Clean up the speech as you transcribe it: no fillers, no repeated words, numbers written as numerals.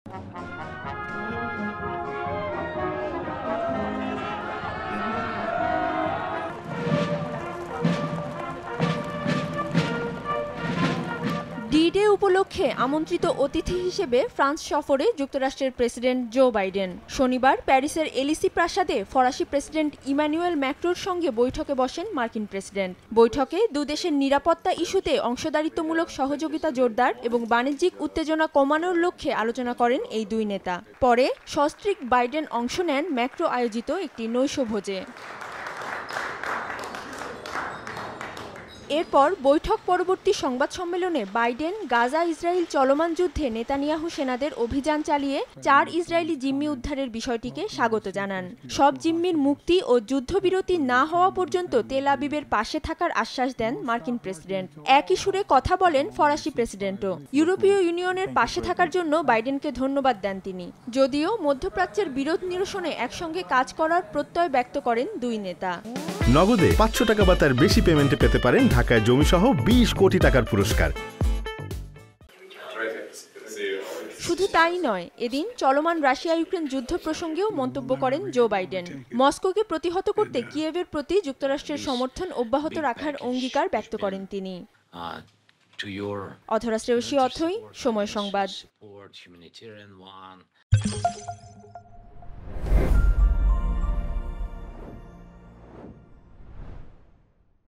D-Day উপলক্ষে আমন্ত্রিত অতিথি হিসেবে ফ্রান্স সফরে যুক্তরাষ্ট্রের প্রেসিডেন্ট জো বাইডেন শনিবার প্যারিসের এলিসি প্রাসাদে ফরাসি প্রেসিডেন্ট ইমানুয়েল ম্যাক্রোর সঙ্গে বৈঠকে বসেন মার্কিন প্রেসিডেন্ট। বৈঠকে দুদেশের নিরাপত্তা ইস্যুতে অংশীদারিত্বমূলক সহযোগিতা জোরদার এবং বাণিজ্যিক উত্তেজনা কমানোর লক্ষ্যে আলোচনা করেন এই দুই নেতা। পরে সস্ত্রীক বাইডেন অংশ নেন ম্যাক্রো আয়োজিত একটি নৈশভোজে। এরপর বৈঠক পরবর্তী সংবাদ সম্মেলনে বাইডেন গাজা ইসরায়েল চলমান যুদ্ধে নেতানিয়াহু সেনাদের অভিযান চালিয়ে 4 ইসরায়েলি জিম্মি উদ্ধারের বিষয়টিকে স্বাগত জানান। সব জিম্মির মুক্তি ও যুদ্ধবিরতি না হওয়া পর্যন্ত তেল আবিবের পাশে থাকার আশ্বাস দেন মার্কিন প্রেসিডেন্ট। একই সুরে কথা বলেন ফরাসি প্রেসিডেন্টও। ইউরোপীয় ইউনিয়নের পাশে থাকার জন্য বাইডেনকে ধন্যবাদ দেন তিনি। যদিও মধ্যপ্রাচ্যের বিরোধ নিরসনে একসঙ্গে কাজ করার প্রত্যয় ব্যক্ত করেন দুই নেতা। নগদে 500 টাকা বা তার বেশি পেমেন্টে পেতে পারেন ঢাকায় জমিসহ 20 কোটি টাকার পুরস্কার। শুধু তাই নয়, এদিন চলমান রাশিয়া ইউক্রেন যুদ্ধ প্রসঙ্গেও মন্তব্য করেন জো বাইডেন। মস্কোকে প্রতিহত করতে কিয়েভের প্রতি যুক্তরাষ্ট্রের সমর্থন অব্যাহত রাখার অঙ্গীকার ব্যক্ত করেন তিনি। অধরা শ্রেয়সী অথই, সময় সংবাদ।